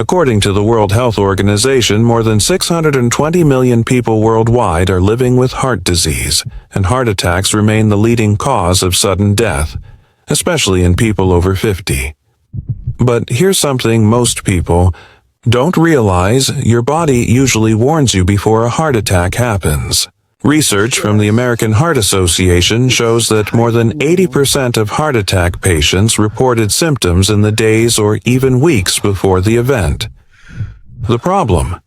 According to the World Health Organization, more than 620 million people worldwide are living with heart disease, and heart attacks remain the leading cause of sudden death, especially in people over 50. But here's something most people don't realize: your body usually warns you before a heart attack happens. Research from the American Heart Association shows that more than 80% of heart attack patients reported symptoms in the days or even weeks before the event. The problem: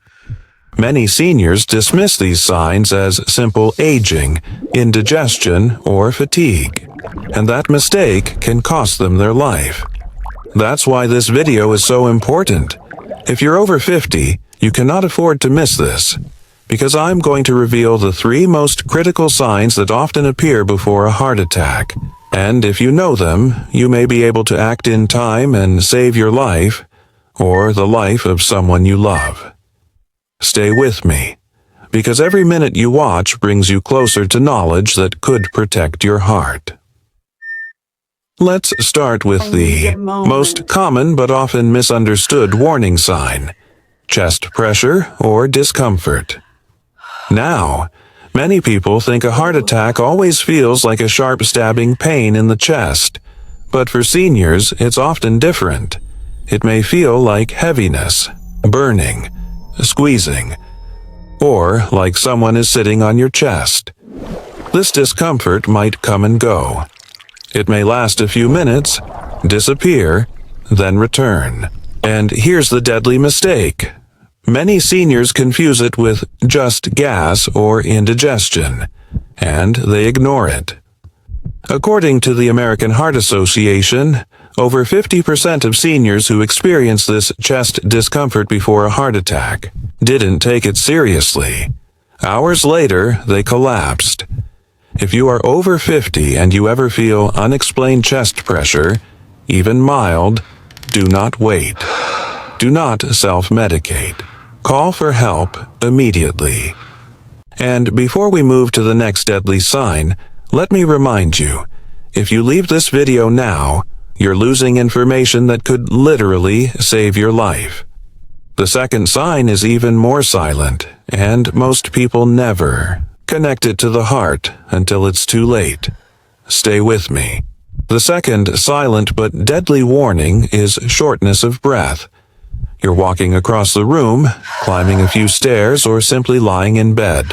many seniors dismiss these signs as simple aging, indigestion, or fatigue, and that mistake can cost them their life. That's why this video is so important. If you're over 50, you cannot afford to miss this, because I'm going to reveal the 3 most critical signs that often appear before a heart attack. And if you know them, you may be able to act in time and save your life, or the life of someone you love. Stay with me, because every minute you watch brings you closer to knowledge that could protect your heart. Let's start with the most common but often misunderstood warning sign: chest pressure or discomfort. Now, many people think a heart attack always feels like a sharp stabbing pain in the chest, but for seniors, it's often different. It may feel like heaviness, burning, squeezing, or like someone is sitting on your chest. This discomfort might come and go. It may last a few minutes, disappear, then return. And here's the deadly mistake: many seniors confuse it with just gas or indigestion, and they ignore it. According to the American Heart Association, over 50% of seniors who experience this chest discomfort before a heart attack didn't take it seriously. Hours later, they collapsed. If you are over 50 and you ever feel unexplained chest pressure, even mild, do not wait. Do not self-medicate. Call for help immediately. And before we move to the next deadly sign, let me remind you, if you leave this video now, you're losing information that could literally save your life. The second sign is even more silent, and most people never connect it to the heart until it's too late. Stay with me. The second silent but deadly warning is shortness of breath. You're walking across the room, climbing a few stairs, or simply lying in bed,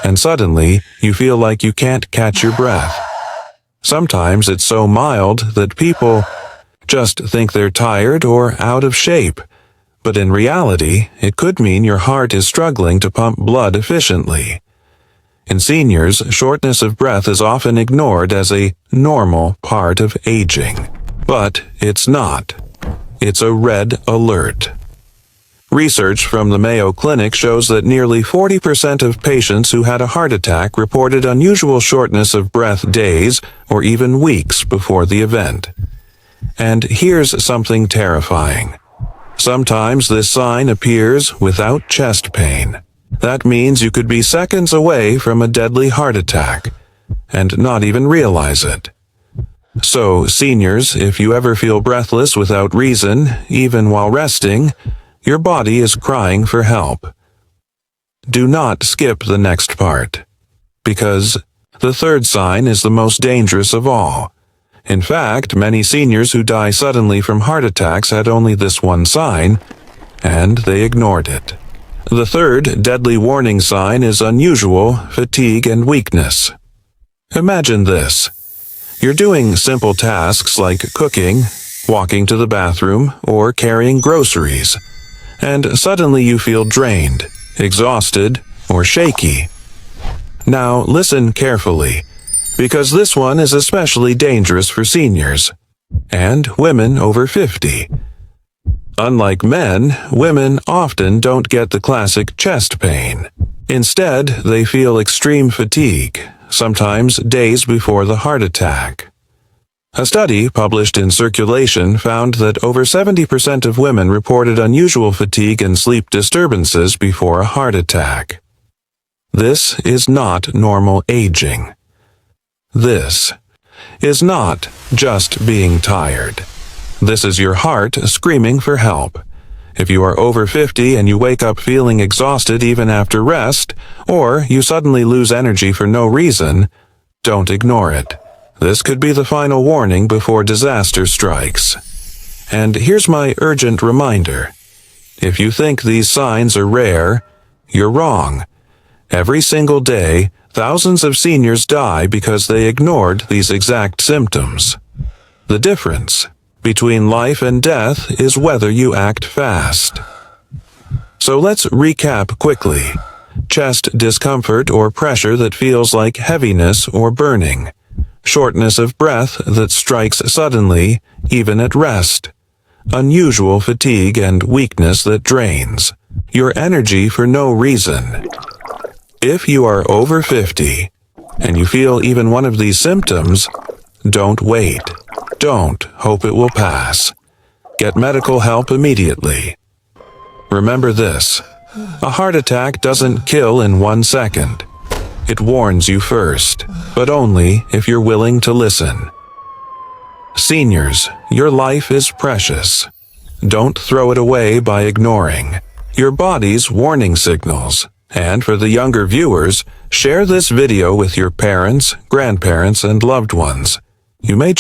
and suddenly you feel like you can't catch your breath. Sometimes it's so mild that people just think they're tired or out of shape, but in reality, it could mean your heart is struggling to pump blood efficiently. In seniors, shortness of breath is often ignored as a normal part of aging, but it's not. It's a red alert. Research from the Mayo Clinic shows that nearly 40% of patients who had a heart attack reported unusual shortness of breath days or even weeks before the event. And here's something terrifying. Sometimes this sign appears without chest pain. That means you could be seconds away from a deadly heart attack and not even realize it. So, seniors, if you ever feel breathless without reason, even while resting, your body is crying for help. Do not skip the next part, because the third sign is the most dangerous of all. In fact, many seniors who die suddenly from heart attacks had only this one sign, and they ignored it. The third deadly warning sign is unusual fatigue and weakness. Imagine this. You're doing simple tasks like cooking, walking to the bathroom, or carrying groceries, and suddenly you feel drained, exhausted, or shaky. Now listen carefully, because this one is especially dangerous for seniors and women over 50. Unlike men, women often don't get the classic chest pain. Instead, they feel extreme fatigue, sometimes days before the heart attack. A study published in Circulation found that over 70% of women reported unusual fatigue and sleep disturbances before a heart attack. This is not normal aging. This is not just being tired. This is your heart screaming for help. If you are over 50 and you wake up feeling exhausted even after rest, or you suddenly lose energy for no reason, don't ignore it. This could be the final warning before disaster strikes. And here's my urgent reminder. If you think these signs are rare, you're wrong. Every single day, thousands of seniors die because they ignored these exact symptoms. The difference between life and death is whether you act fast. So let's recap quickly. Chest discomfort or pressure that feels like heaviness or burning. Shortness of breath that strikes suddenly, even at rest. Unusual fatigue and weakness that drains your energy for no reason. If you are over 50 and you feel even one of these symptoms, don't wait. Don't hope it will pass. Get medical help immediately. Remember this: a heart attack doesn't kill in 1 second. It warns you first, but only if you're willing to listen. Seniors, your life is precious. Don't throw it away by ignoring your body's warning signals. And for the younger viewers, share this video with your parents, grandparents, and loved ones. You may